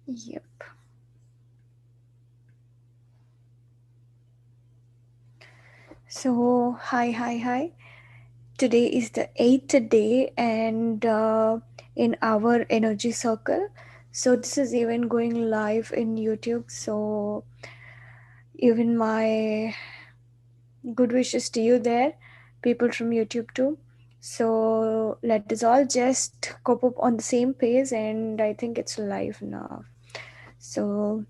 Yep. So, hi. Today is the eighth day, and in our energy circle. So, this is even going live in YouTube. So, even my good wishes to you there, people from YouTube too. So, let us all just cope up on the same pace, and I think it's live now. So,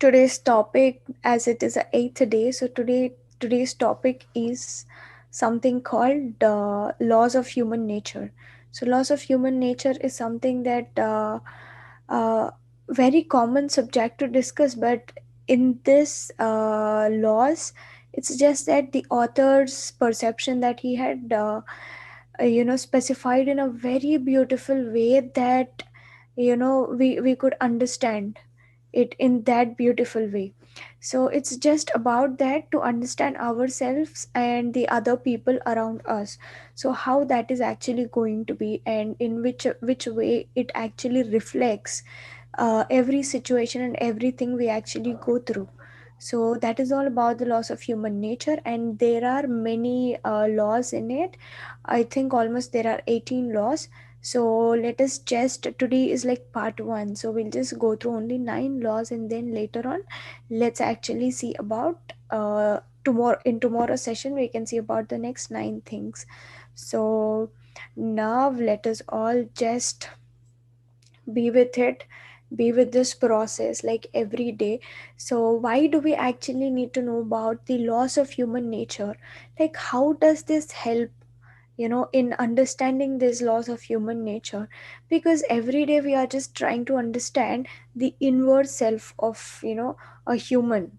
today's topic, as it is the eighth day, so today's topic is something called laws of human nature. So laws of human nature is something that uh, very common subject to discuss, but in this laws, it's just that the author's perception that he had specified in a very beautiful way that we could understand it in that beautiful way. So it's just about that, to understand ourselves and the other people around us, so how that is actually going to be, and in which way it actually reflects every situation and everything we actually go through. So that is all about the laws of human nature, and there are many laws in it. I think almost there are 18 laws. So let us just, today is like part 1, so we'll just go through only 9 laws, and then later on let's actually see about tomorrow's session we can see about the next 9 things. So now let us all just be with it, be with this process like every day. So why do we actually need to know about the laws of human nature? Like, how does this help in understanding these laws of human nature? Because every day we are just trying to understand the inward self of a human.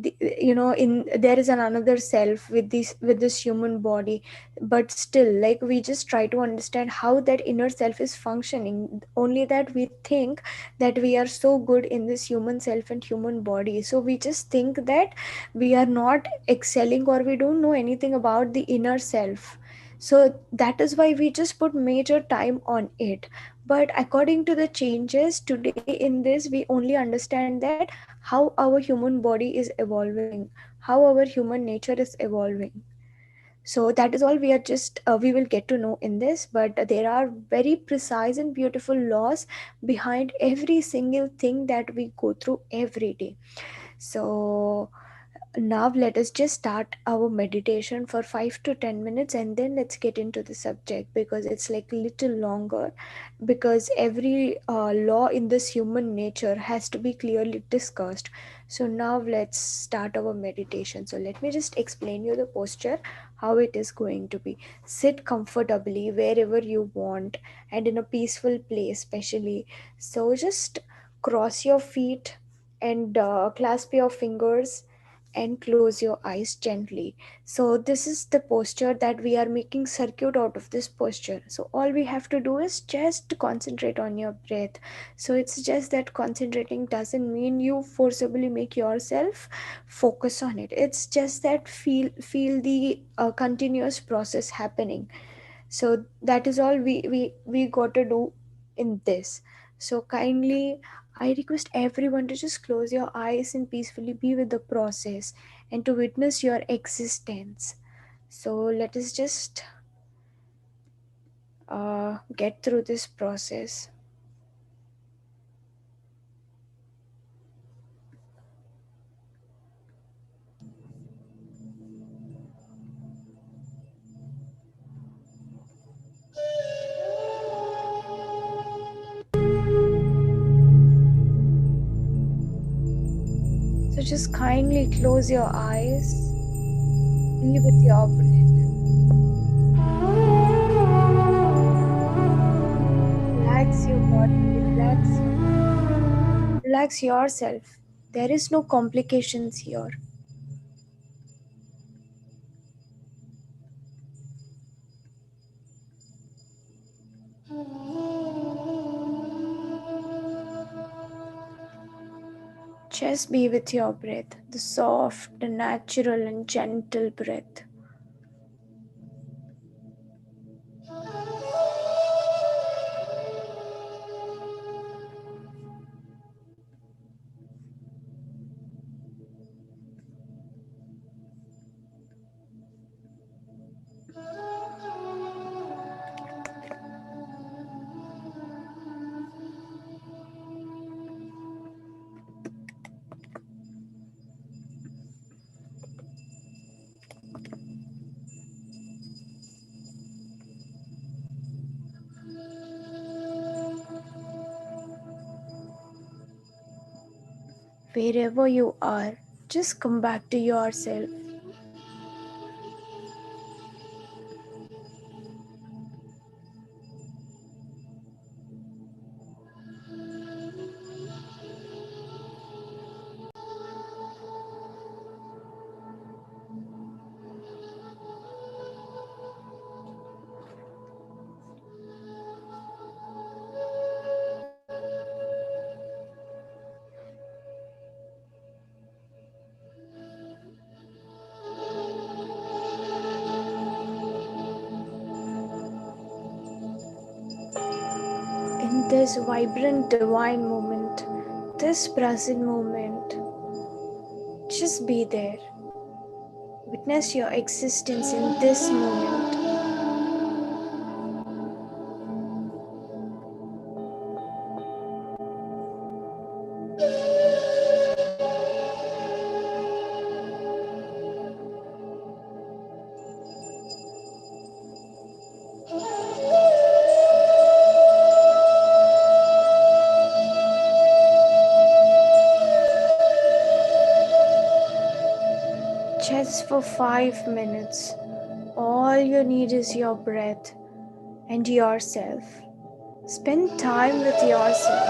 In there is another self with this human body, but still, like, we just try to understand how that inner self is functioning, only that we think that we are so good in this human self and human body, so we just think that we are not excelling, or we don't know anything about the inner self. So that is why we just put major time on it. But according to the changes today in this, we only understand that how our human body is evolving, how our human nature is evolving. So that is all we are just we will get to know in this, but there are very precise and beautiful laws behind every single thing that we go through every day. So now let us just start our meditation for 5 to 10 minutes, and then let's get into the subject, because it's like little longer, because every law in this human nature has to be clearly discussed. So now let's start our meditation. So let me just explain you the posture, how it is going to be. Sit comfortably wherever you want, and in a peaceful place especially. So just cross your feet and clasp your fingers and close your eyes gently. So this is the posture that we are making circuit out of this posture. So all we have to do is just concentrate on your breath. So it's just that concentrating doesn't mean you forcibly make yourself focus on it. It's just that feel the continuous process happening. So that is all we got to do in this. So kindly, I request everyone to just close your eyes and peacefully be with the process, and to witness your existence. So let us just get through this process. So just kindly close your eyes, be with your breath, relax your body, relax yourself. There is no complications here. Just be with your breath, the soft, the natural, and gentle breath. Wherever you are, just come back to yourself. In this vibrant divine moment, this present moment, just be there. Witness your existence in this moment. Just for 5 minutes, all you need is your breath and yourself. Spend time with yourself.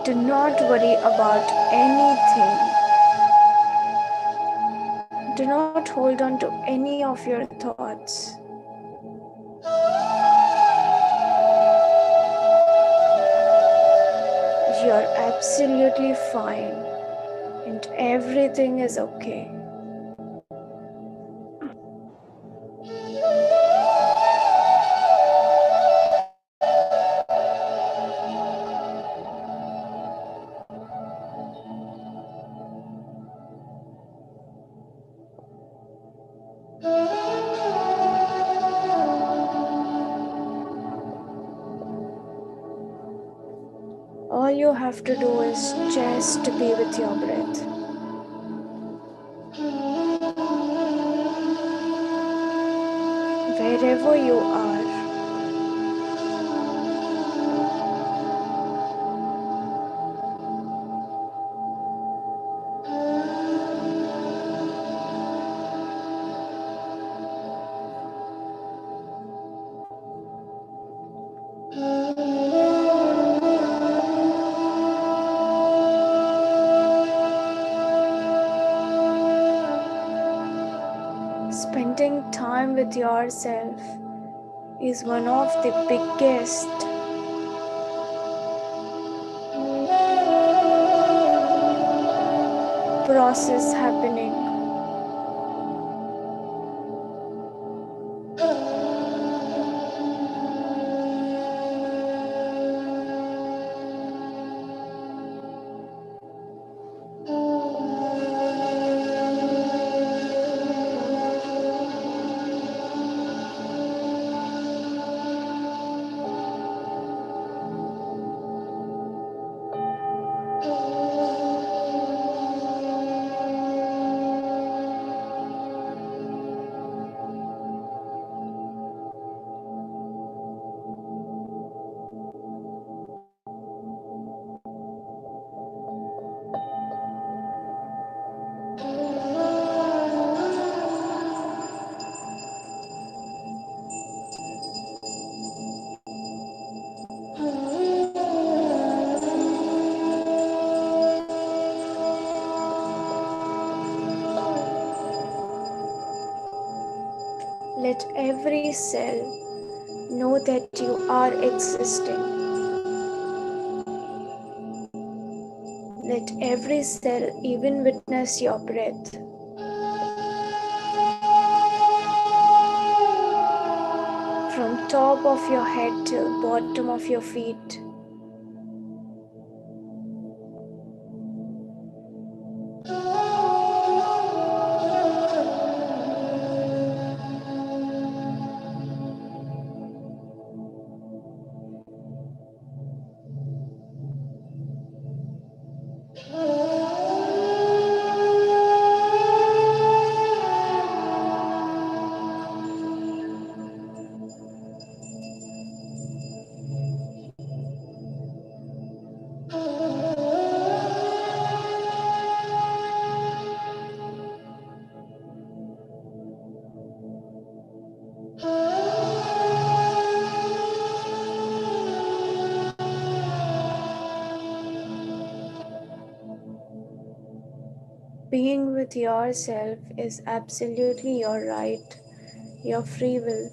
Do not worry about anything. Do not hold on to any of your thoughts. You're absolutely fine and everything is okay. All you have to do is just be with your breath. Wherever you are. Spending time with yourself is one of the biggest process happening. Let every cell know that you are existing. Let every cell even witness your breath. From top of your head till bottom of your feet. Being with yourself is absolutely your right, your free will.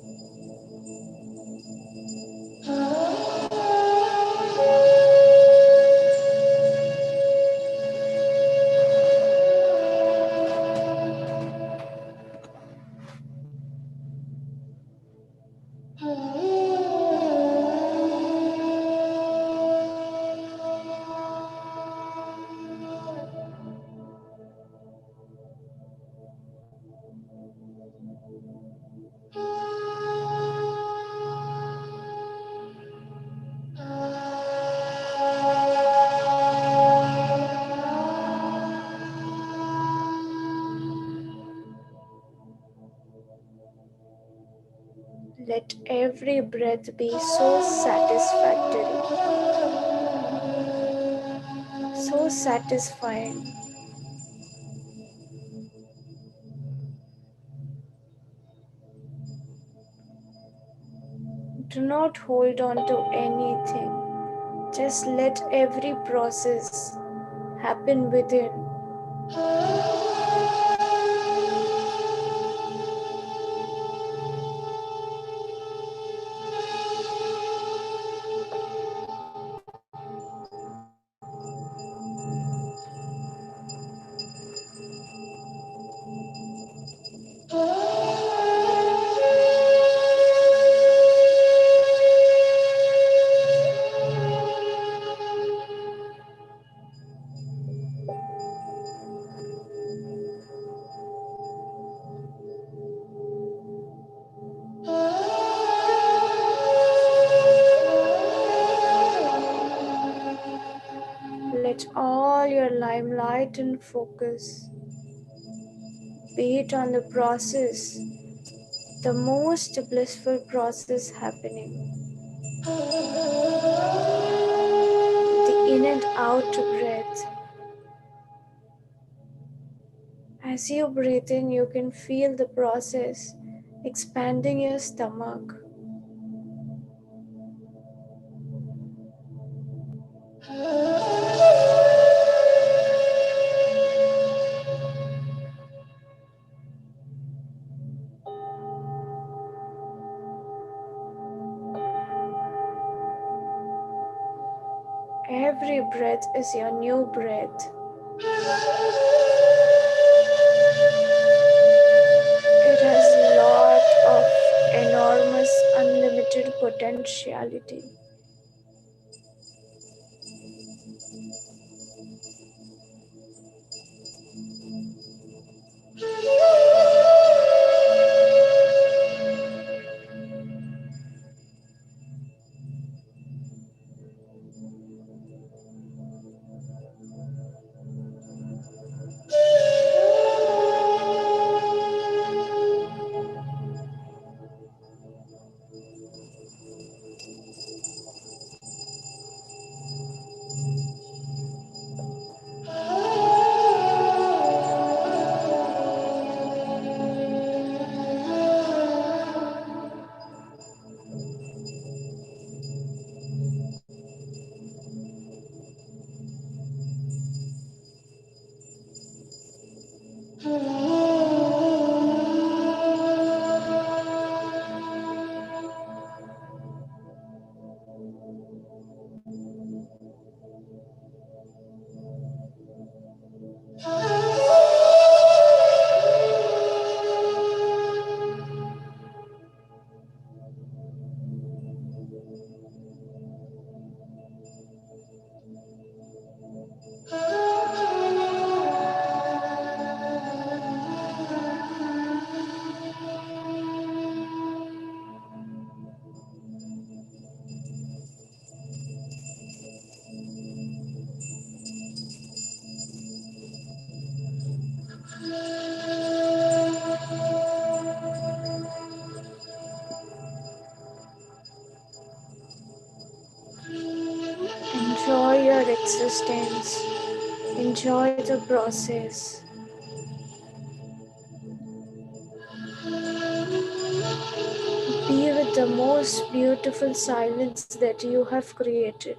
Let every breath be so satisfactory, so satisfying. Do not hold on to anything. Just let every process happen within. Let all your limelight and focus be it on the process, the most blissful process happening, the in and out breath. As you breathe in, you can feel the process expanding your stomach. Every breath is your new breath. It has a lot of enormous, unlimited potentiality. Enjoy your existence. Enjoy the process. Be with the most beautiful silence that you have created.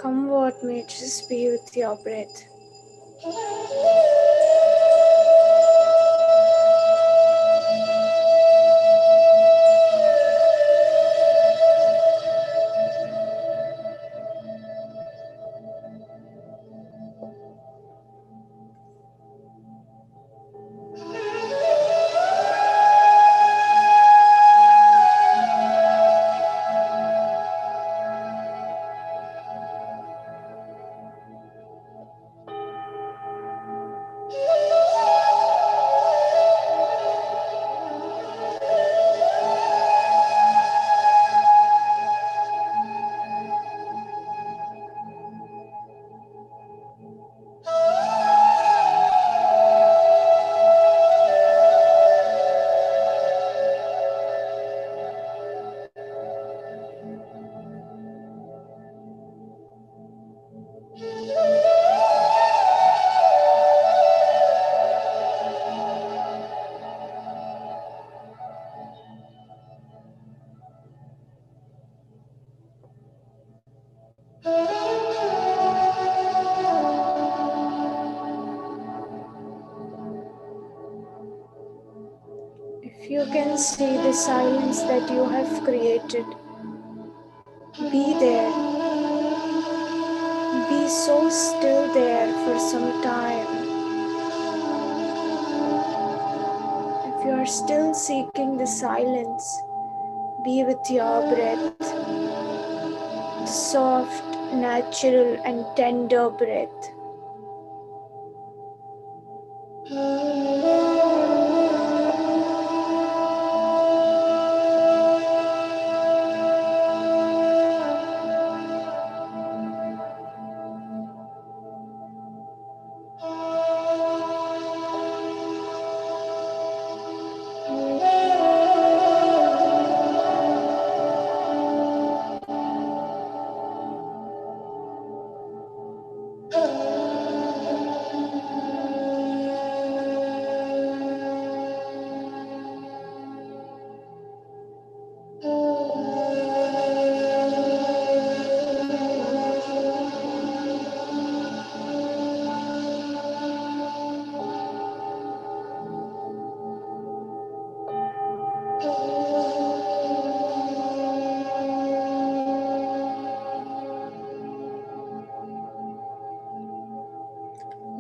Come what may, just be with your breath. If you can see the silence that you have created, be there. Be so still there for some time. If you are still seeking the silence, be with your breath, the soft, natural, and tender breath.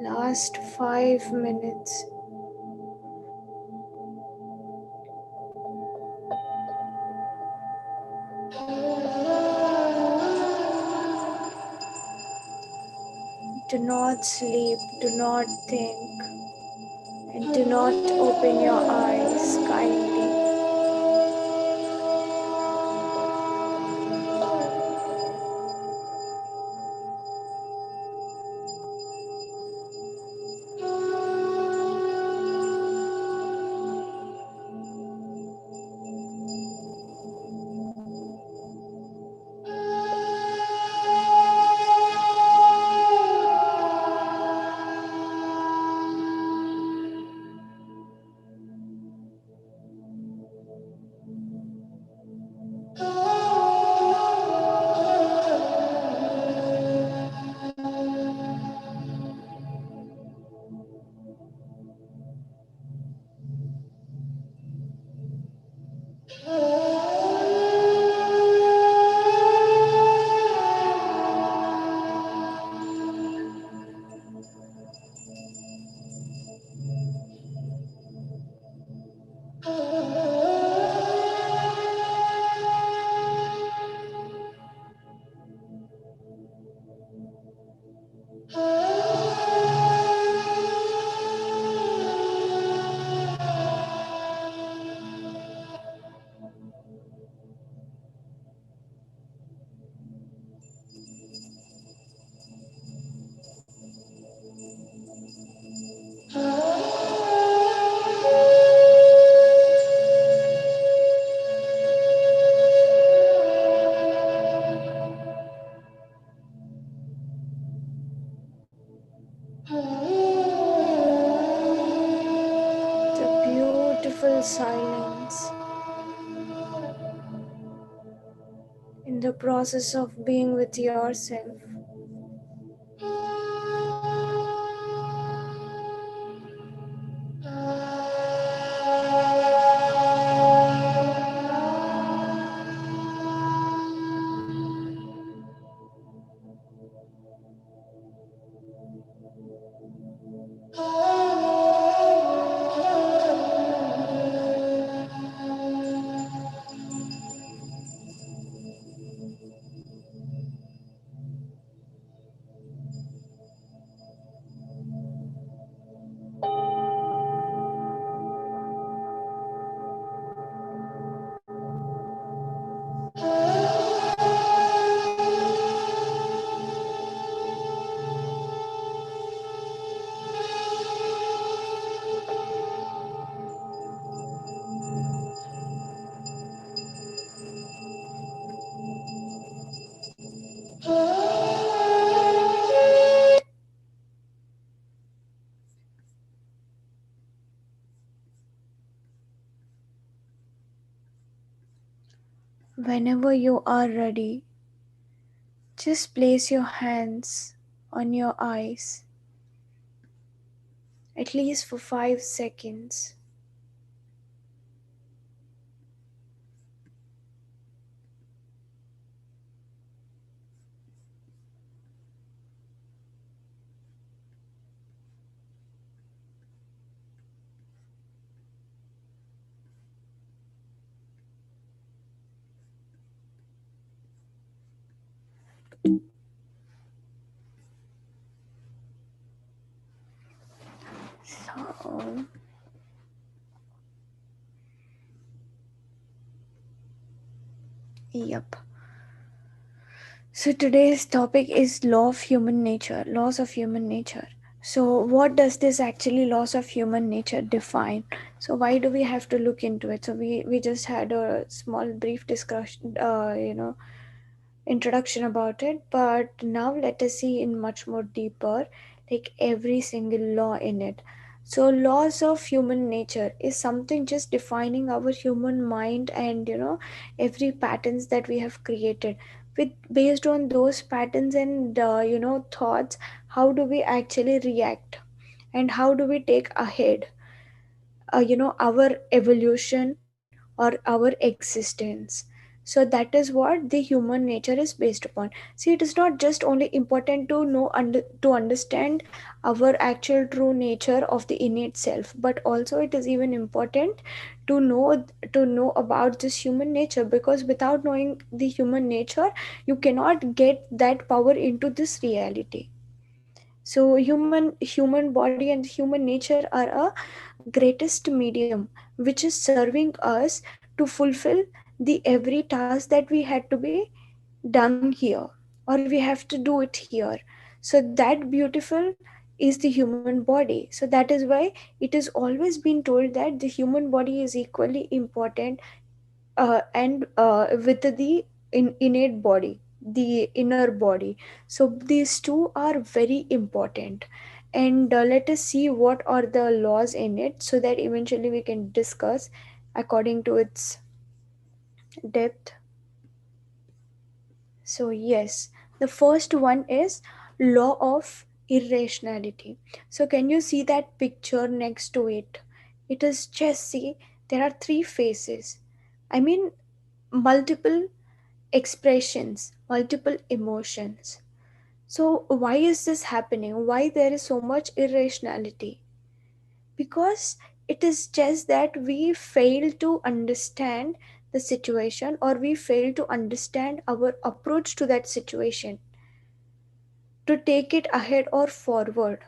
Last 5 minutes. Do not sleep, do not think, and do not open your eyes kindly. Silence in the process of being with yourself. Whenever you are ready, just place your hands on your eyes, at least for 5 seconds. So, yep. So today's topic is law of human nature, laws of human nature. So what does this actually laws of human nature define? So why do we have to look into it? So we just had a small brief discussion, introduction about it, but now let us see in much more deeper, like every single law in it. So laws of human nature is something just defining our human mind, and every patterns that we have created with, based on those patterns and thoughts, how do we actually react and how do we take ahead our evolution or our existence. So that is what the human nature is based upon. See, it is not just only important to to understand our actual true nature of the innate self, but also it is even important to know about this human nature, because without knowing the human nature, you cannot get that power into this reality. So human body and human nature are a greatest medium which is serving us to fulfill the every task that we had to be done here, or we have to do it here. So that beautiful is the human body. So that is why it is always been told that the human body is equally important, and with the innate body, the inner body. So these two are very important. And let us see what are the laws in it, so that eventually we can discuss according to its depth. So yes, the first one is law of irrationality. So can you see that picture next to it? It is just, see, there are three faces. I mean, multiple expressions, multiple emotions. So why is this happening? Why there is so much irrationality? Because it is just that we fail to understand the situation, or we fail to understand our approach to that situation, to take it ahead or forward.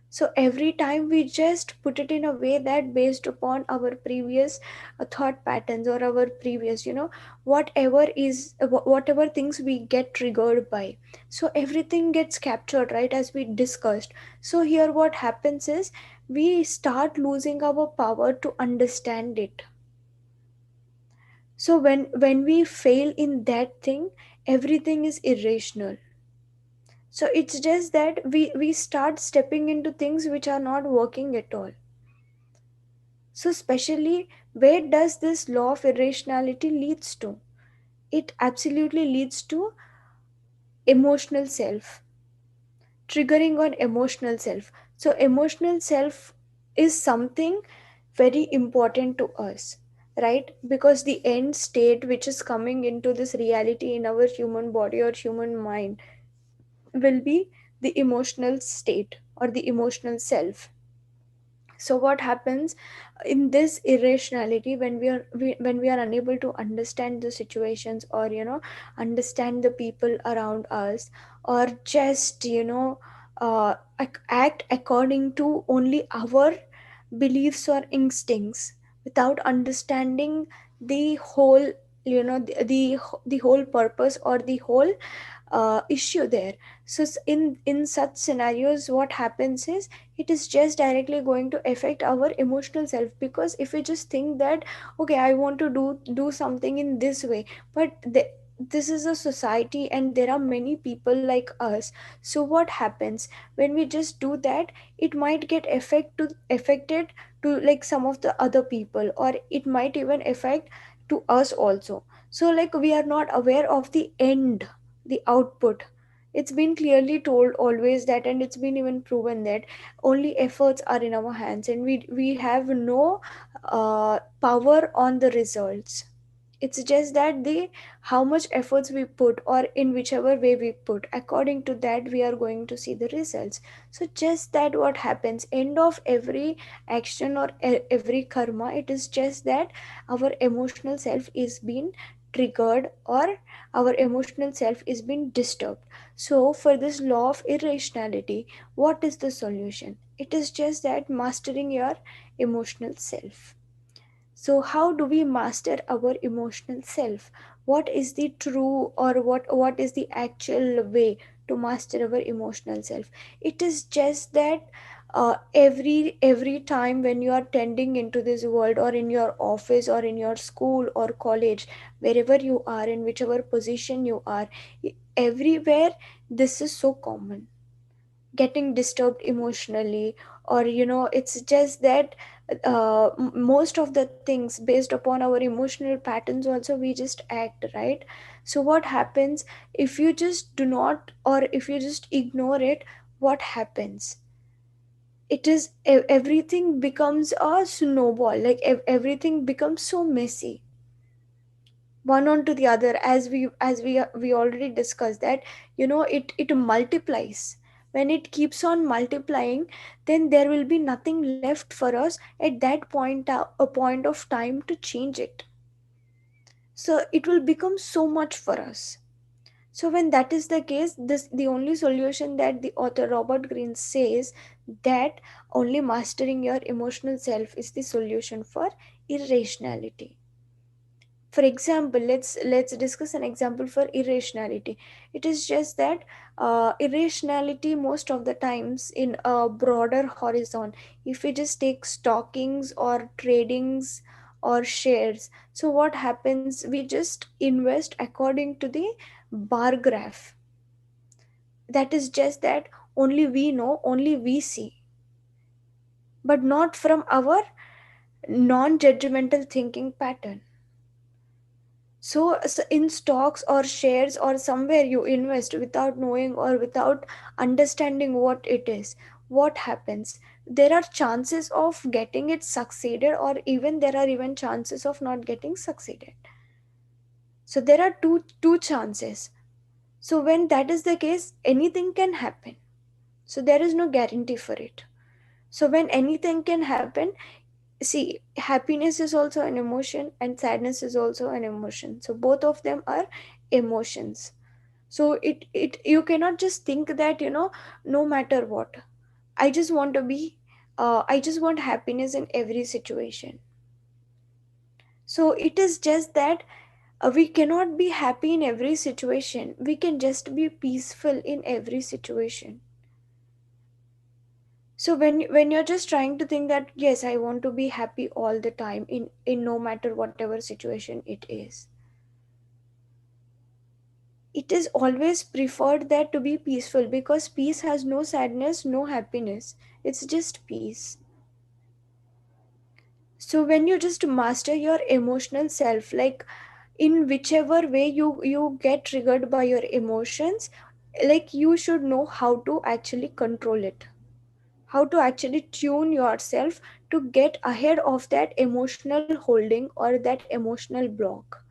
So every time we just put it in a way that based upon our previous thought patterns, or our previous, whatever things we get triggered by. So everything gets captured, right, as we discussed. So here what happens is we start losing our power to understand it. So when we fail in that thing, everything is irrational. So it's just that we start stepping into things which are not working at all. So especially, where does this law of irrationality leads to? It absolutely leads to emotional self, triggering on emotional self. So emotional self is something very important to us, right? Because the end state which is coming into this reality in our human body or human mind will be the emotional state or the emotional self. So what happens in this irrationality, when when we are unable to understand the situations, or understand the people around us, or just act according to only our beliefs or instincts without understanding the whole, the whole purpose or the whole issue there. So in such scenarios, what happens is, it is just directly going to affect our emotional self. Because if we just think that, okay, I want to do something in this way, but this is a society and there are many people like us. So what happens when we just do that, it might get affected to like some of the other people, or it might even affect to us also. So like we are not aware of the end, the output. It's been clearly told always that, and it's been even proven that only efforts are in our hands, and we have no power on the results. It's just that the how much efforts we put, or in whichever way we put, according to that we are going to see the results. So just that what happens end of every action or every karma, it is just that our emotional self is being triggered, or our emotional self is being disturbed. So for this law of irrationality, what is the solution? It is just that mastering your emotional self. So how do we master our emotional self? What is the true, or what is the actual way to master our emotional self? It is just that every time when you are tending into this world, or in your office, or in your school or college, wherever you are, in whichever position you are, everywhere this is so common, getting disturbed emotionally. Or it's just that most of the things based upon our emotional patterns also we just act, right? So what happens if you just do not, or if you just ignore it? What happens? It is everything becomes a snowball, like everything becomes so messy, one onto the other, as we already discussed that, it multiplies. When it keeps on multiplying, then there will be nothing left for us at that a point of time to change it. So it will become so much for us. So when that is the case, this the only solution that the author Robert Greene says, that only mastering your emotional self is the solution for irrationality. For example, let's discuss an example for irrationality. It is just that irrationality most of the times in a broader horizon, if we just take stockings or tradings or shares. So what happens, we just invest according to the bar graph. That is just that only we know, only we see, but not from our non-judgmental thinking pattern. So in stocks or shares or somewhere you invest without knowing or without understanding what it is, what happens? There are chances of getting it succeeded, or even there are even chances of not getting succeeded. So there are two chances. So when that is the case, anything can happen. So there is no guarantee for it. So when anything can happen, see, happiness is also an emotion and sadness is also an emotion. So both of them are emotions. So it you cannot just think that, no matter what, I just want to be I just want happiness in every situation. So it is just that we cannot be happy in every situation. We can just be peaceful in every situation. So when you're just trying to think that, yes, I want to be happy all the time in no matter whatever situation it is, it is always preferred that to be peaceful, because peace has no sadness, no happiness. It's just peace. So when you just master your emotional self, like in whichever way you get triggered by your emotions, Like you should know how to actually control it, how to actually tune yourself to get ahead of that emotional holding or that emotional block.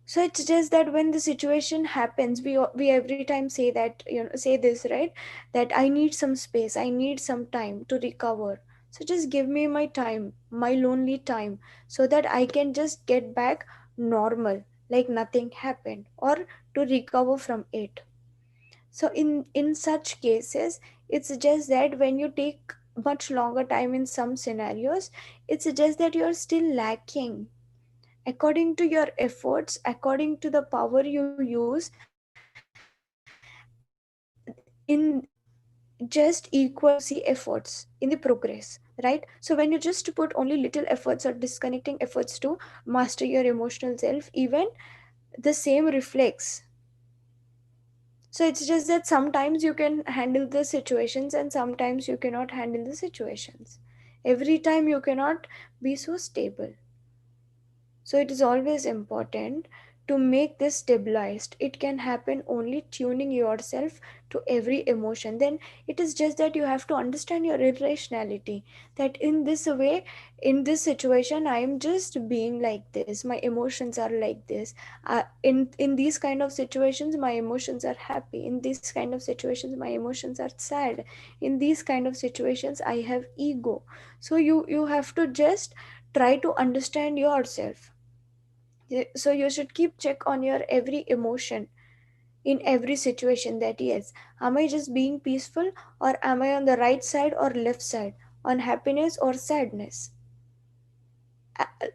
So it's just that when the situation happens, we every time say that, say this, right, that I need some space, I need some time to recover. So just give me my time, my lonely time, so that I can just get back normal, like nothing happened, or to recover from it. So in such cases, it's just that when you take much longer time in some scenarios, it's just that you're still lacking according to your efforts, according to the power you use, in just equal you see efforts in the progress, right? So when you just put only little efforts or disconnecting efforts to master your emotional self, even the same reflects. So it's just that sometimes you can handle the situations and sometimes you cannot handle the situations. Every time you cannot be so stable. So it is always important to make this stabilized. It can happen only tuning yourself to every emotion. Then it is just that you have to understand your irrationality. That in this way, in this situation, I am just being like this. My emotions are like this. In these kind of situations, my emotions are happy. In these kind of situations, my emotions are sad. In these kind of situations, I have ego. So you have to just try to understand yourself. So you should keep check on your every emotion in every situation, that yes, am I just being peaceful, or am I on the right side or left side, on happiness or sadness.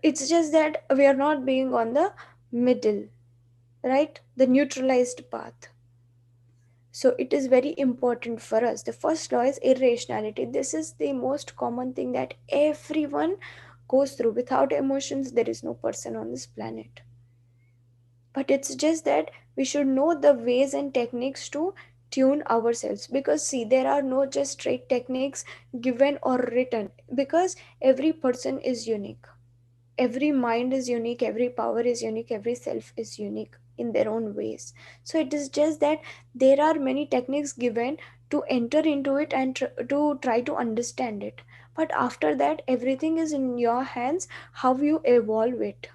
It's just that we are not being on the middle, right, the neutralized path. So it is very important for us. The first law is irrationality. This is the most common thing that everyone goes through. Without emotions, there is no person on this planet. But it's just that we should know the ways and techniques to tune ourselves, because see, there are no just straight techniques given or written, because every person is unique, every mind is unique, every power is unique, every self is unique in their own ways. So it is just that there are many techniques given to enter into it and to try to understand it. But after that, everything is in your hands, how you evolve it.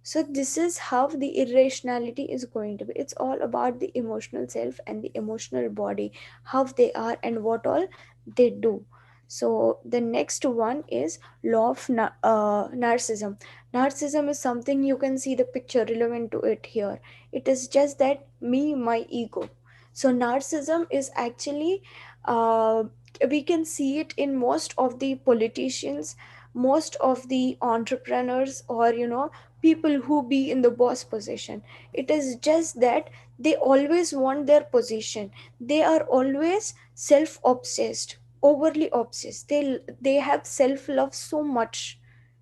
So this is how the irrationality is going to be. It's all about the emotional self and the emotional body, how they are and what all they do. So the next one is law of narcissism. Narcissism is something you can see the picture relevant to it here. It is just that me, my ego. So narcissism is actually, uh, we can see it in most of the politicians, most of the entrepreneurs, or people who be in the boss position. It is just that they always want their position. They are always self obsessed, overly obsessed. They have self love so much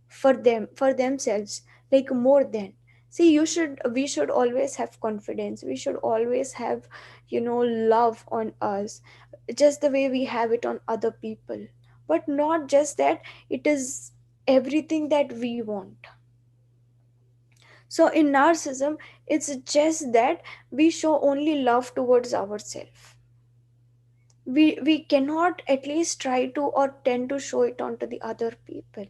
for them, for themselves, like more than. See, we should always have confidence, we should always have love on us, just the way we have it on other people. But not just that, it is everything that we want. So in narcissism, it's just that we show only love towards ourselves. We cannot at least try to or tend to show it onto the other people.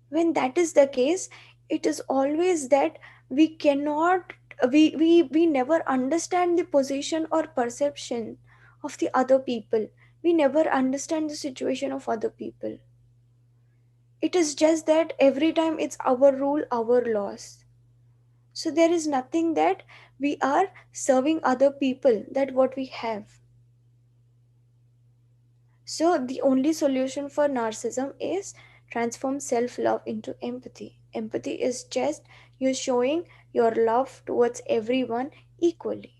When that is the case, it is always that we cannot, we never understand the position or perception of the other people. We never understand the situation of other people. It is just that every time it's our rule, our laws. So there is nothing that we are serving other people, that what we have. So the only solution for narcissism is transform self-love into empathy. Empathy is just you showing your love towards everyone equally.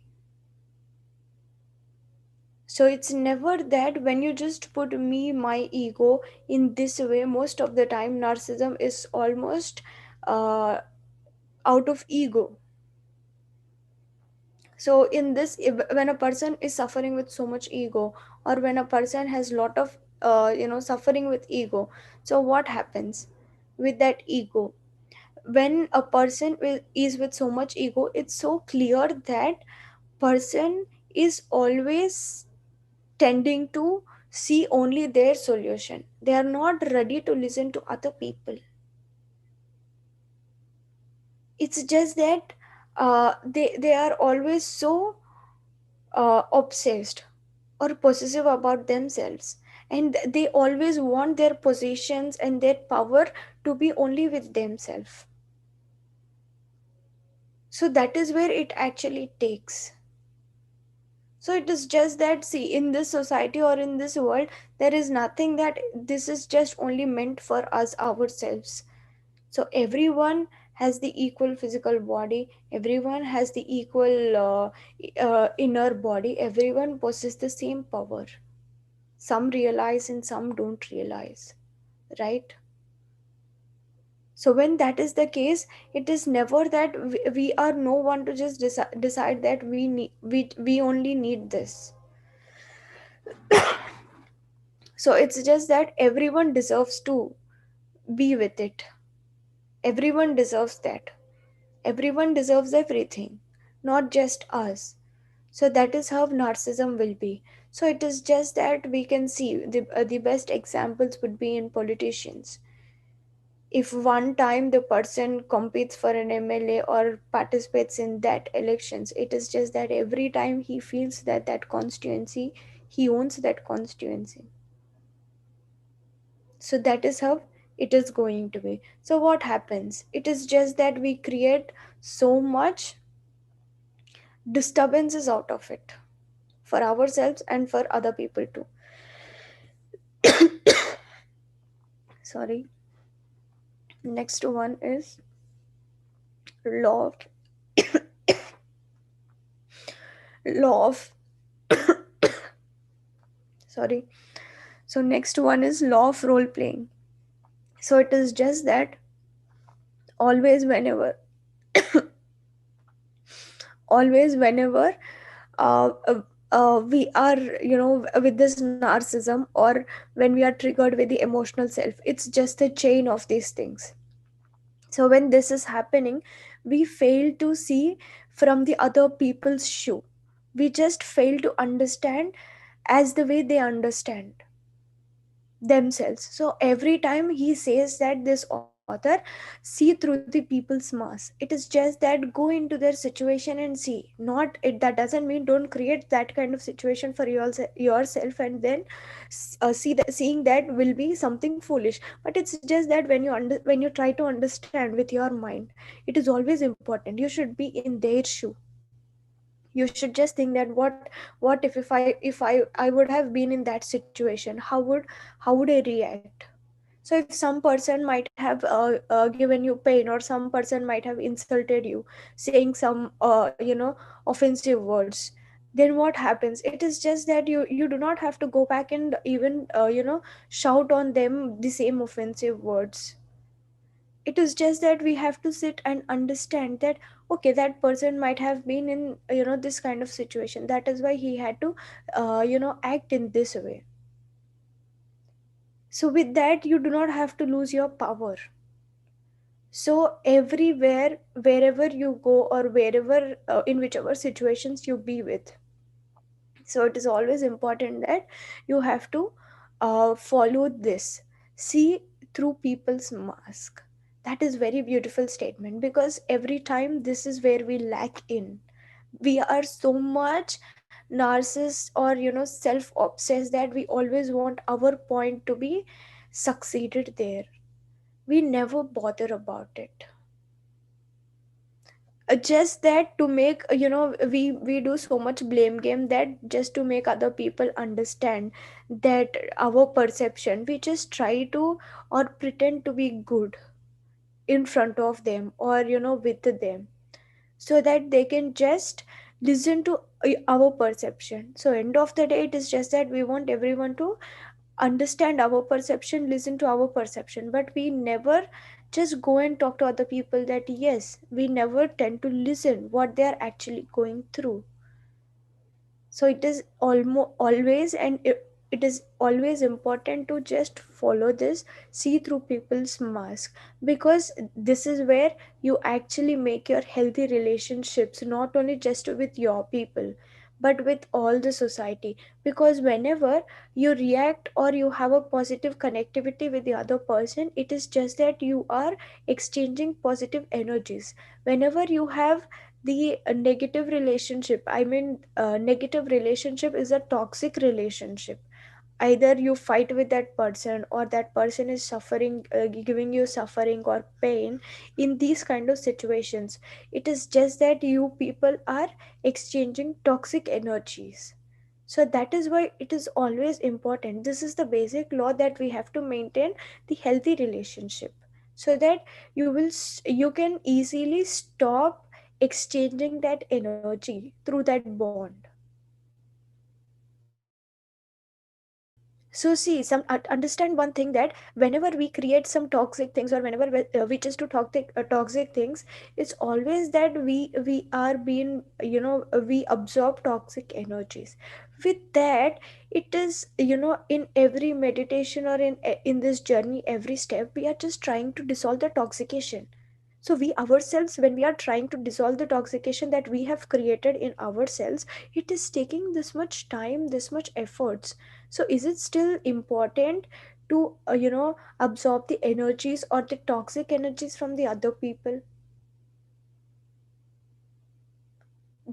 So it's never that when you just put me, my ego in this way, most of the time narcissism is almost uh, out of ego. So in this, when a person is suffering with so much ego, or when a person has lot of suffering with ego, so what happens with that ego? when a person is with so much ego, it's so clear that person is always tending to see only their solution. They are not ready to listen to other people. It's just that they are always so obsessed or possessive about themselves, and they always want their positions and their power to be only with themselves. So that is where it actually takes. So it is just that, see, in this society or in this world, there is nothing that this is just only meant for us ourselves. So everyone has the equal physical body, everyone has the equal inner body, everyone possesses the same power. Some realize and some don't realize, right? So when that is the case, it is never that we are no one to just decide that we only need this. So it's just that everyone deserves to be with it. Everyone deserves that. Everyone deserves everything, not just us. So that is how narcissism will be. So it is just that we can see the best examples would be in politicians. If one time the person competes for an MLA or participates in that elections, it is just that every time he feels that that constituency, he owns that constituency. So that is how it is going to be. So what happens, it is just that we create so much disturbances out of it, for ourselves and for other people too. Sorry. Next one is law of, law of sorry. So next one is law of role playing. So it is just that always whenever always whenever uh, uh, we are, with this narcissism, or when we are triggered with the emotional self, it's just a chain of these things. So when this is happening, we fail to see from the other people's shoe. We just fail to understand as the way they understand themselves. So every time he says that, this author, see through the people's mask. It is just that go into their situation and see. Not it, that doesn't mean don't create that kind of situation for yourself, and then seeing that will be something foolish. But it's just that when you try to understand with your mind, it is always important. You should be in their shoe. You should just think that what if I would have been in that situation, how would I react. So if some person might have given you pain, or some person might have insulted you, saying some offensive words, then what happens, it is just that you do not have to go back and even shout on them the same offensive words. It is just that we have to sit and understand that, okay, that person might have been in this kind of situation, that is why he had to act in this way. So with that, you do not have to lose your power. So everywhere, wherever you go, or wherever in whichever situations you be with, so it is always important that you have to follow this. See through people's mask. That is very beautiful statement, because every time this is where we lack in. We are so much narcissist, or self obsessed, that we always want our point to be succeeded there. We never bother about it. Just that to make, we do so much blame game, that just to make other people understand that our perception, we just try to or pretend to be good in front of them, or with them, so that they can just listen to our perception. So end of the day, it is just that we want everyone to understand our perception, listen to our perception, but we never just go and talk to other people. That yes, we never tend to listen what they are actually going through. So it is almost always and it is always important to just follow this, see through people's mask, because this is where you actually make your healthy relationships, not only just with your people but with all the society. Because whenever you react or you have a positive connectivity with the other person, it is just that you are exchanging positive energies. Whenever you have the negative relationship, I mean, negative relationship is a toxic relationship. Either you fight with that person or that person is suffering, giving you suffering or pain. In these kind of situations, it is just that you people are exchanging toxic energies. So that is why it is always important. This is the basic law that we have to maintain the healthy relationship, so that you can easily stop exchanging that energy through that bond. So see, understand one thing, that whenever we create some toxic things, or whenever we just do toxic things, it's always that we are being, we absorb toxic energies. With that, it is, in every meditation or in this journey, every step, we are just trying to dissolve the toxication. So we ourselves, when we are trying to dissolve the toxication that we have created in ourselves, it is taking this much time, this much efforts. So is it still important to absorb the energies or the toxic energies from the other people,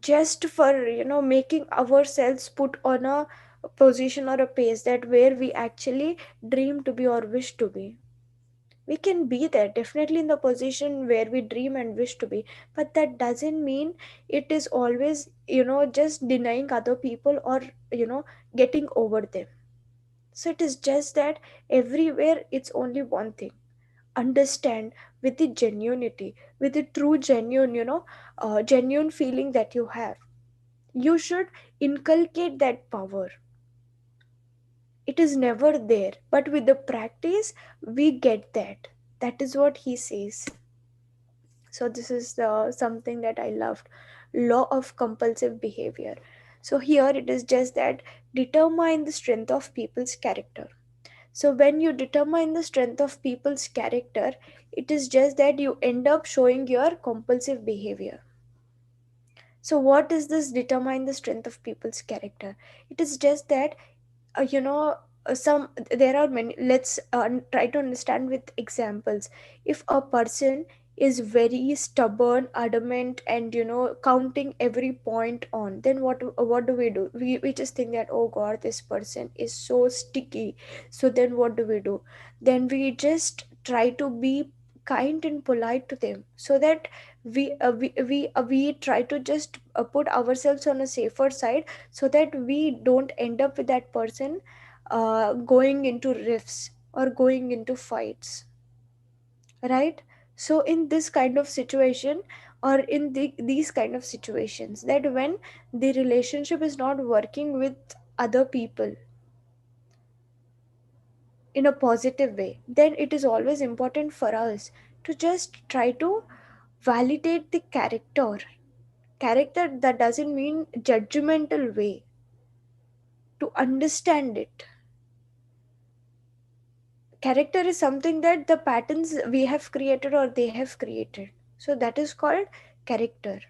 just for making ourselves put on a position or a pace that where we actually dream to be or wish to be? We can be there definitely in the position where we dream and wish to be, but that doesn't mean it is always just denying other people or you know getting over them. So it is just that everywhere it's only one thing: understand with the genuinity, with the true genuine, genuine feeling that you have. You should inculcate that power. It is never there, but with the practice we get that. That is what he says. So this is something that I loved: law of compulsive behavior. So here it is just that determine the strength of people's character. So when you determine the strength of people's character, it is just that you end up showing your compulsive behavior. So what is this determine the strength of people's character? It is just that some there are many. Let's try to understand with examples. If a person is very stubborn, adamant, and counting every point on, then what do? We just think that, oh god, this person is so sticky. So then what do? Then we just try to be kind and polite to them, so that we try to just put ourselves on a safer side, so that we don't end up with that person going into rifts or going into fights, right? So in this kind of situation, or in these kind of situations, that when the relationship is not working with other people in a positive way, then it is always important for us to just try to validate the character. That doesn't mean judgmental way, to understand it. Character is something that the patterns we have created or they have created, so that is called character.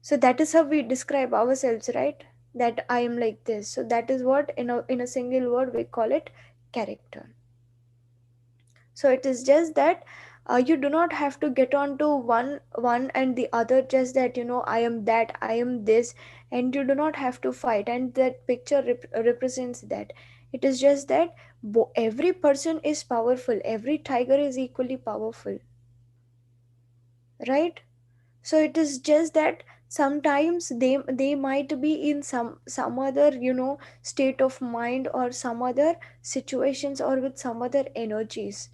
So that is how we describe ourselves, right? That I am like this, so that is what in a single word we call it character. So it is just that you do not have to get on to one and the other, just that I am that, I am this, and you do not have to fight, and that picture represents that. It is just that every person is powerful, every tiger is equally powerful, right? So it is just that sometimes they might be in some other state of mind, or some other situations, or with some other energies.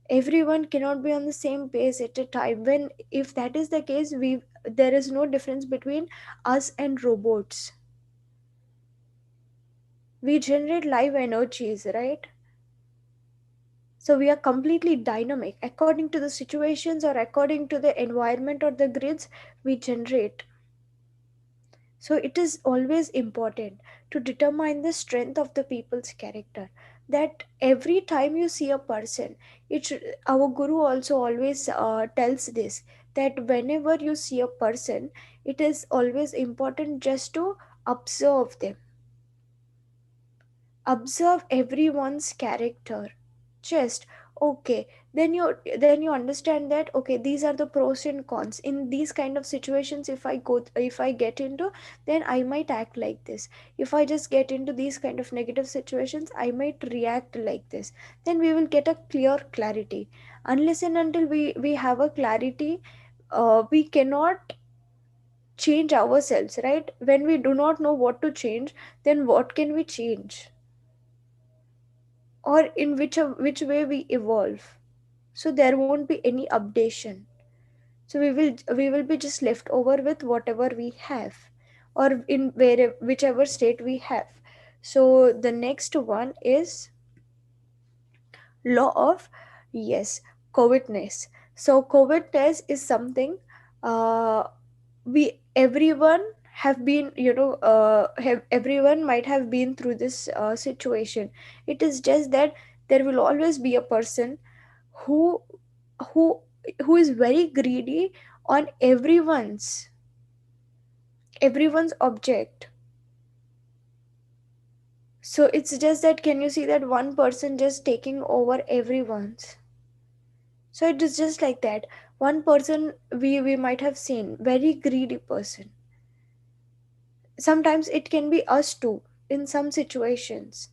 Everyone cannot be on the same pace at a time. When if that is the case, we there is no difference between us and robots. We generate live energies, right? So we are completely dynamic according to the situations, or according to the environment or the grids we generate. So it is always important to determine the strength of the people's character. That every time you see a person, our guru also always tells this, that whenever you see a person, it is always important just to observe them, observe everyone's character. Just okay, then you understand that okay, these are the pros and cons in these kind of situations. If I get into, then I might act like this. If I just get into these kind of negative situations, I might react like this. Then we will get a clear clarity. Unless and until we have a clarity, we cannot change ourselves, right? When we do not know what to change, then what can we change, or in which way we evolve? So there won't be any updation. So we will be just left over with whatever we have, or in whichever state we have. So the next one is law of, yes, covidness. So covidness is something, uh, we everyone have been, have everyone might have been through this situation. It is just that there will always be a person who who who is very greedy on everyone's object. So it's just that, can you see that one person just taking over everyone's? So it is just like that. One person, we might have seen very greedy person. Sometimes it can be us too in some situations.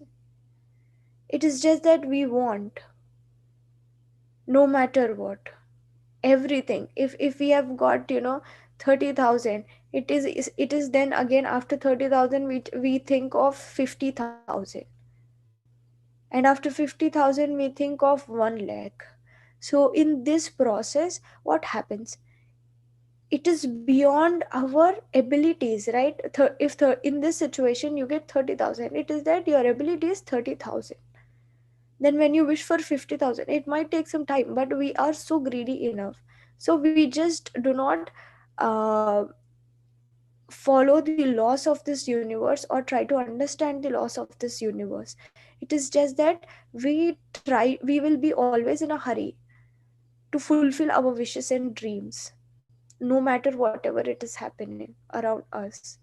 It is just that we want, no matter what, everything. If we have got, 30,000, it is then again after 30,000 we think of 50,000, and after 50,000 we think of 1 lakh. So in this process, what happens? It is beyond our abilities, right? In this situation you get 30,000, it is that your ability is 30,000. Then when you wish for 50,000, it might take some time, but we are so greedy enough. So we just do not uh, follow the laws of this universe or try to understand the laws of this universe. It is just that we will be always in a hurry to fulfill our wishes and dreams, no matter whatever it is happening around us.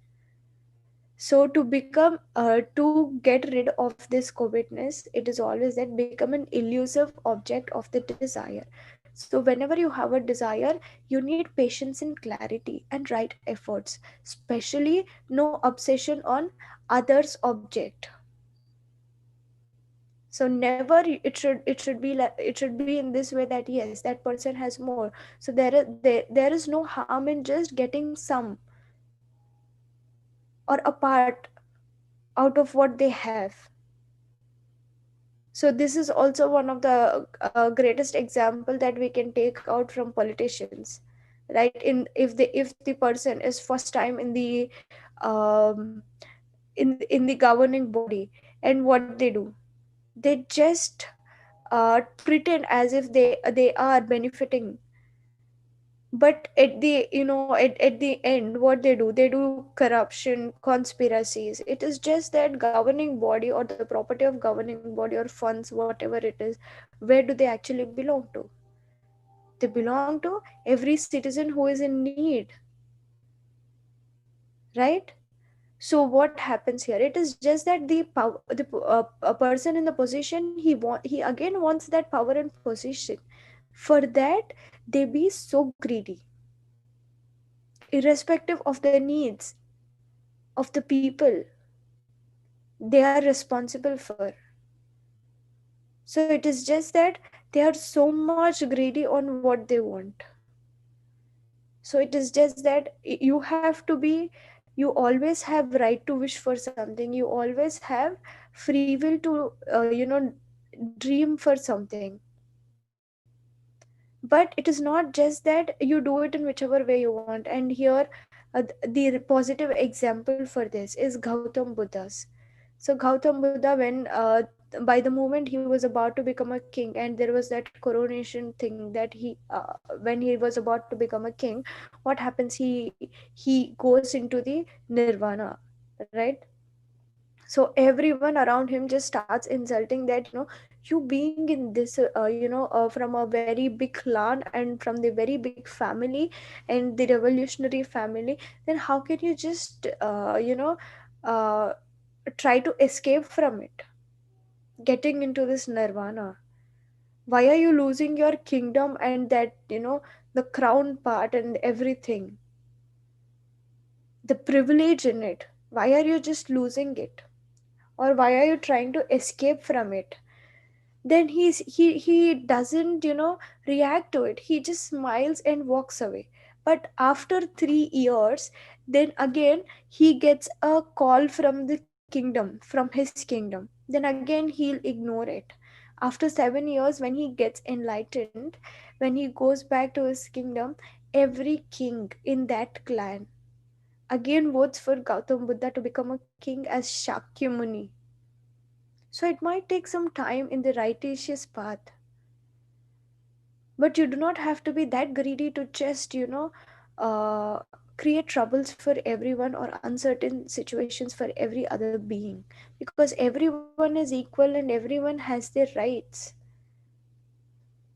So to become to get rid of this covidness, it is always that become an elusive object of the desire. So whenever you have a desire, you need patience and clarity and right efforts, especially no obsession on others object. So never, it should be like, it should be in this way, that yes, that person has more. So there is no harm in just getting some or a part out of what they have. So this is also one of the greatest example that we can take out from politicians, right? In if the person is first time um, in the governing body, and what they do, they just pretend as if they are benefiting. But at the, at the end, what they do corruption, conspiracies. It is just that governing body or the property of governing body or funds, whatever it is, where do they actually belong to? They belong to every citizen who is in need, right? So what happens here? It is just that the power, a person in the position, he again wants that power and position. For that, they be so greedy, irrespective of the needs of the people they are responsible for. So it is just that they are so much greedy on what they want. So it is just that you have to be, you always have right to wish for something, you always have free will to dream for something. But it is not just that you do it in whichever way you want. And here, the positive example for this is Gautam Buddha's. So Gautam Buddha, when by the moment he was about to become a king, and there was that coronation thing that when he was about to become a king, what happens, he goes into the nirvana, right? So everyone around him just starts insulting that, you being in this from a very big clan and from the very big family and the revolutionary family, then how can you just uh, try to escape from it, getting into this nirvana? Why are you losing your kingdom and that, the crown part and everything, the privilege in it? Why are you just losing it? Or why are you trying to escape from it? Then he doesn't, react to it. He just smiles and walks away. But after 3 years, then again he gets a call from the kingdom, from his kingdom. Then again he'll ignore it. After 7 years, when he gets enlightened, when he goes back to his kingdom, every king in that clan again votes for Gautam Buddha to become a king as Shakyamuni. So it might take some time in the righteous path, but you do not have to be that greedy to just, uh, create troubles for everyone or uncertain situations for every other being, because everyone is equal and everyone has their rights.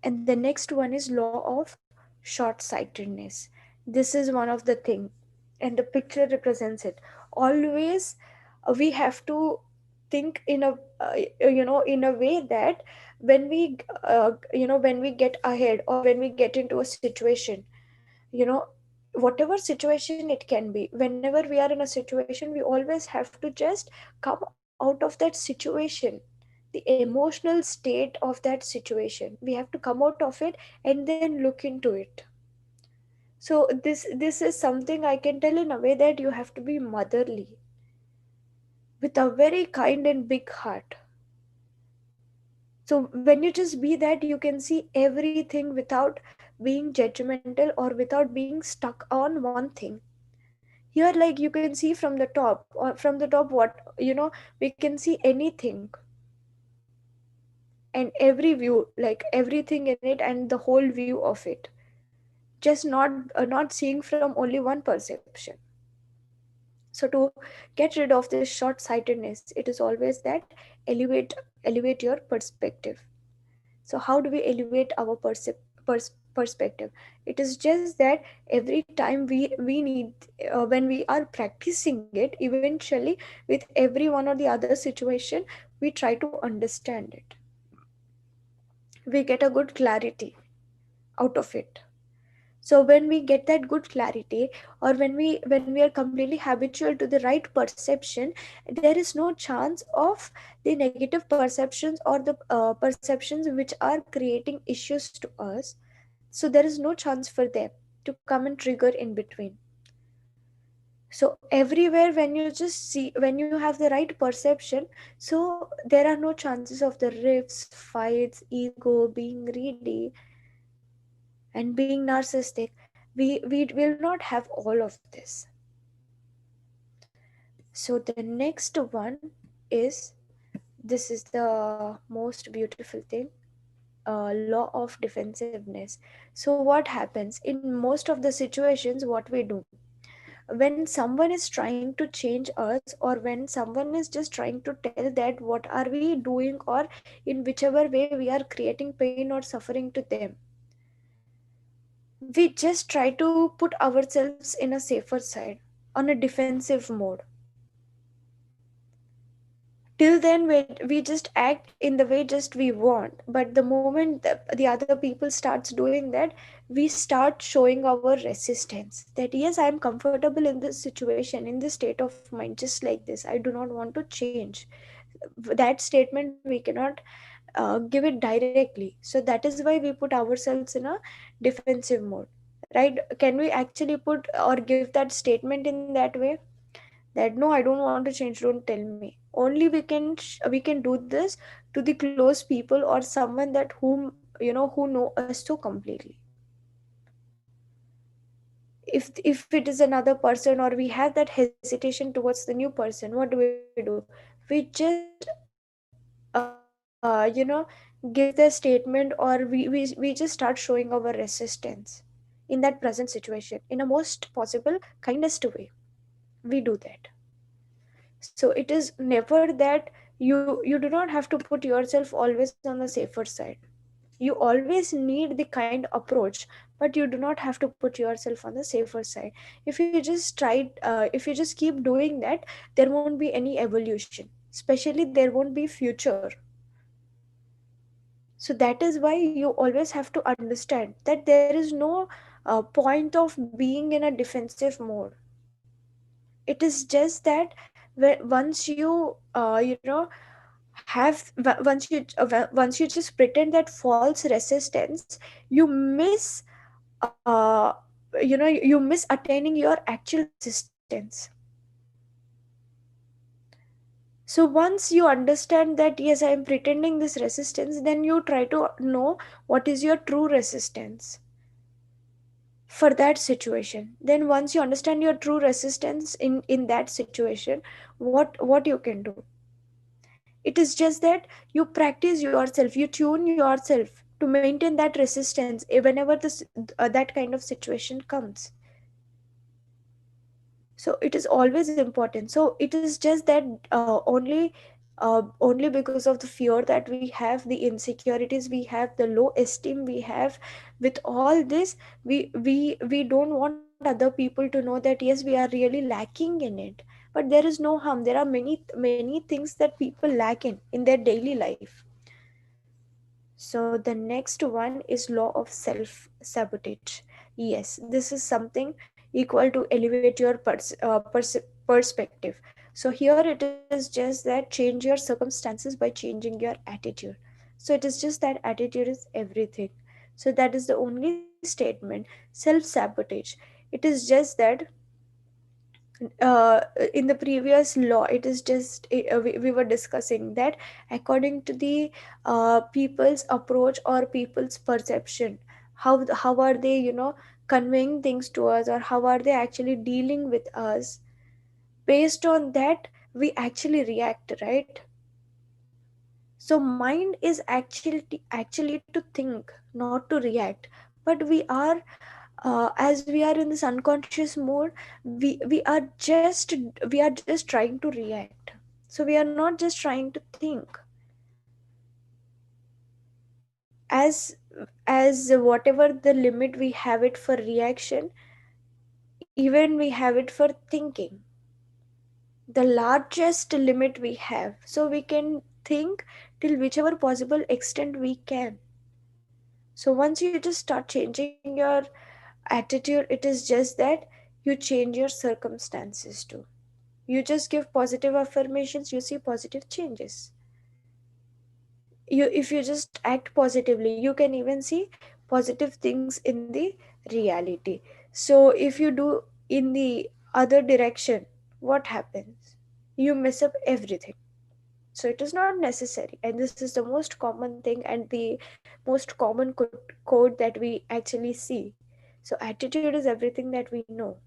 And the next one is law of short-sightedness. This is one of the thing, and the picture represents it. Always we have to think in a in a way that when we when we get ahead or when we get into a situation, you know whatever situation it can be, whenever we are in a situation, we always have to just come out of that situation, the emotional state of that situation. We have to come out of it and then look into it. So this is something I can tell in a way that you have to be motherly with a very kind and big heart. So when you just be that, you can see everything without being judgmental or without being stuck on one thing. Here, like, you can see from the top, or from the top, what, we can see anything and every view, like everything in it and the whole view of it. Just not seeing from only one perception. So to get rid of this short sightedness, it is always that elevate your perspective. So how do we elevate our perspective? It is just that every time we need, when we are practicing it, eventually with every one or the other situation, we try to understand it. We get a good clarity out of it. So when we get that good clarity, or when we are completely habitual to the right perception, there is no chance of the negative perceptions or the perceptions which are creating issues to us. So there is no chance for them to come and trigger in between. So everywhere, when you just see, when you have the right perception, so there are no chances of the rifts, fights, ego, being greedy, and being narcissistic. We will not have all of this. So the next one is, this is the most beautiful thing, law of defensiveness. So what happens in most of the situations, what we do when someone is trying to change us, or when someone is just trying to tell that what are we doing, or in whichever way we are creating pain or suffering to them, we just try to put ourselves in a safer side, on a defensive mode. Till then we just act in the way just we want, but the moment the other people starts doing that, we start showing our resistance, that yes, I am comfortable in this situation, in this state of mind, just like this, I do not want to change. That statement we cannot give it directly, so that is why we put ourselves in a defensive mode, right? Can we actually put or give that statement in that way, that no, I don't want to change, don't tell me? Only we can do this to the close people, or someone that who know us so completely. If it is another person, or we have that hesitation towards the new person, what do? We just give the statement, or we just start showing our resistance in that present situation in a most possible kindest way. We do that. So it is never that you do not have to put yourself always on the safer side. You always need the kind approach, but you do not have to put yourself on the safer side. If you just if you just keep doing that, there won't be any evolution, especially there won't be future. So that is why you always have to understand that there is no point of being in a defensive mode. It is just that once you once you just pretend that false resistance, you miss uh, you miss attaining your actual resistance. So once you understand that yes, I am pretending this resistance, then you try to know what is your true resistance for that situation. Then once you understand your true resistance in that situation, what you can do, it is just that you practice yourself, you tune yourself to maintain that resistance whenever that kind of situation comes. So it is always important. So it is just that only because of the fear that we have, the insecurities we have, the low esteem we have, with all this, we don't want other people to know that yes, we are really lacking in it. But there is no harm. There are many things that people lack in their daily life. So the next one is law of self sabotage. Yes, this is something equal to elevate your perspective. So here it is just that change your circumstances by changing your attitude. So it is just that attitude is everything. So that is the only statement. Self sabotage. It is just that uh, in the previous law, it is just we were discussing that according to the people's approach or people's perception, how are they conveying things to us, or how are they actually dealing with us. Based on that, we actually react, right? So mind is actually to think, not to react. But as we are in this unconscious mode, we are just trying to react. So we are not just trying to think. As whatever the limit we have it for reaction, even we have it for thinking, the largest limit we have. So we can think till whichever possible extent we can. So once you just start changing your attitude, it is just that you change your circumstances too. You just give positive affirmations, you see positive changes. If you just act positively, you can even see positive things in the reality. So if you do in the other direction, what happens? You mess up everything. So it is not necessary, and this is the most common thing and the most common code that we actually see. So attitude is everything that we know.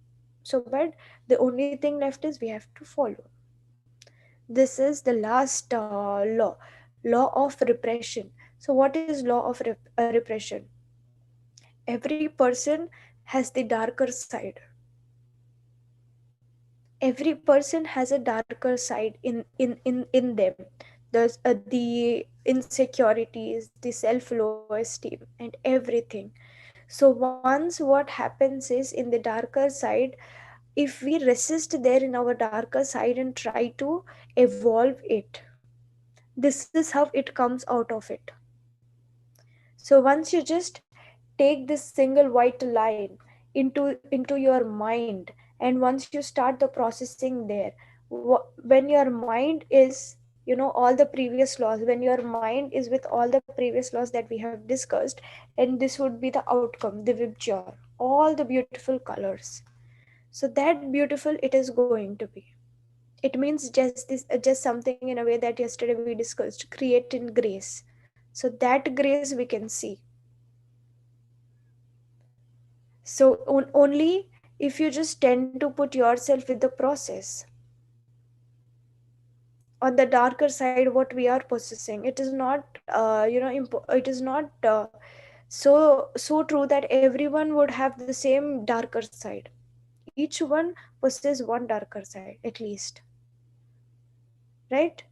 So but the only thing left is we have to follow. This is the last law of repression. So what is law of repression? Every person has the darker side. Every person has a darker side in them. There's the insecurities, the self low esteem, and everything. So once what happens is, in the darker side, if we resist there in our darker side and try to evolve it, this is how it comes out of it. So once you just take this single white line into your mind, and once you start the processing there, when your mind is, all the previous laws, when your mind is with all the previous laws that we have discussed, and this would be the outcome, the vibgyor, all the beautiful colors. So that beautiful it is going to be. It means just something in a way that yesterday we discussed, create in grace. So that grace we can see. So only if you just tend to put yourself with the process, on the darker side what we are possessing. It is not it is not so true that everyone would have the same darker side. Each one possesses one darker side at least, right?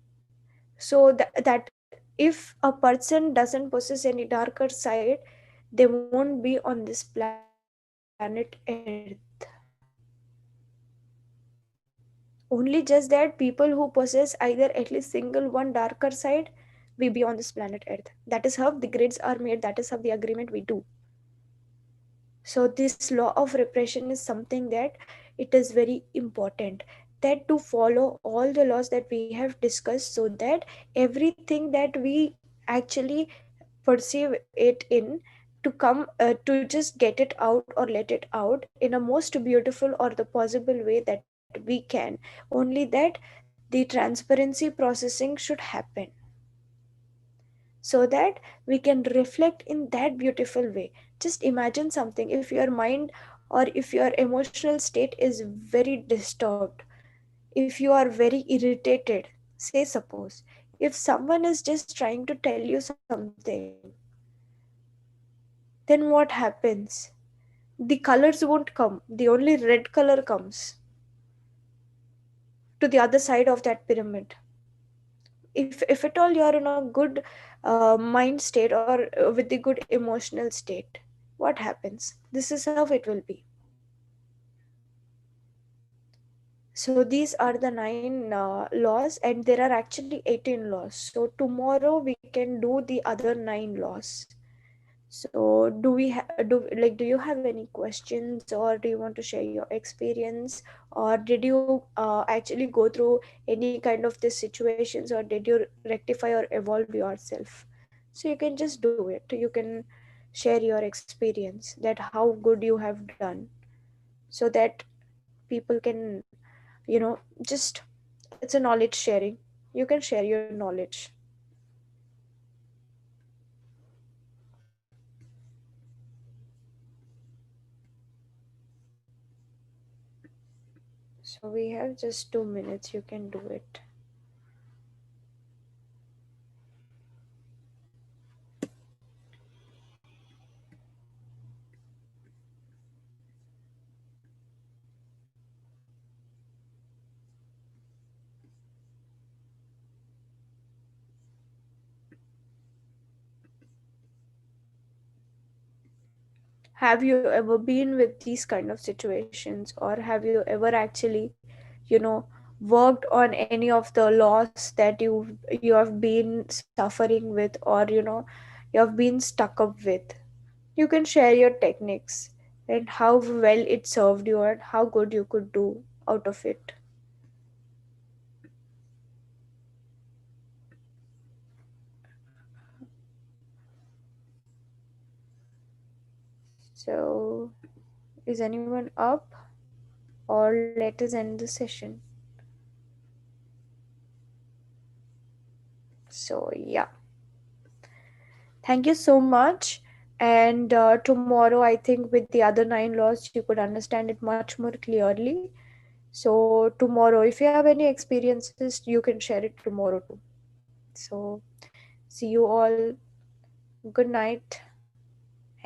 So that if a person doesn't possess any darker side, they won't be on this planet earth. Only just that people who possess either at least single one darker side will be on this planet earth. That is how the grids are made, that is how the agreement we do. So this law of repression is something that it is very important, that to follow all the laws that we have discussed, so that everything that we actually perceive it in, to come to just get it out or let it out in a most beautiful or the possible way that we can. Only that the transparency processing should happen, so that we can reflect in that beautiful way. Just imagine something: if your mind or if your emotional state is very disturbed, if you are very irritated, say suppose, if someone is just trying to tell you something, then what happens? The colors won't come, the only red color comes to the other side of that pyramid. If at all you are in a good mind state, or with the good emotional state, what happens? This is how it will be. So these are the 9 laws, and there are actually 18 laws. So tomorrow we can do the other 9 laws. So do you have any questions, or do you want to share your experience, or did you actually go through any kind of these situations, or did you rectify or evolve yourself? So you can just do it. You can share your experience, that how good you have done, so that people can, just, it's a knowledge sharing. You can share your knowledge. So we have just 2 minutes. You can do it. Have you ever been with these kind of situations, or have you ever actually, you know, worked on any of the laws that you have been suffering with, or you have been stuck up with? You can share your techniques and how well it served you and how good you could do out of it. So, is anyone up, or let us end the session? So, yeah. Thank you so much. And tomorrow, I think with the other 9 laws, you could understand it much more clearly. So, tomorrow, if you have any experiences, you can share it tomorrow too. So, see you all. Good night.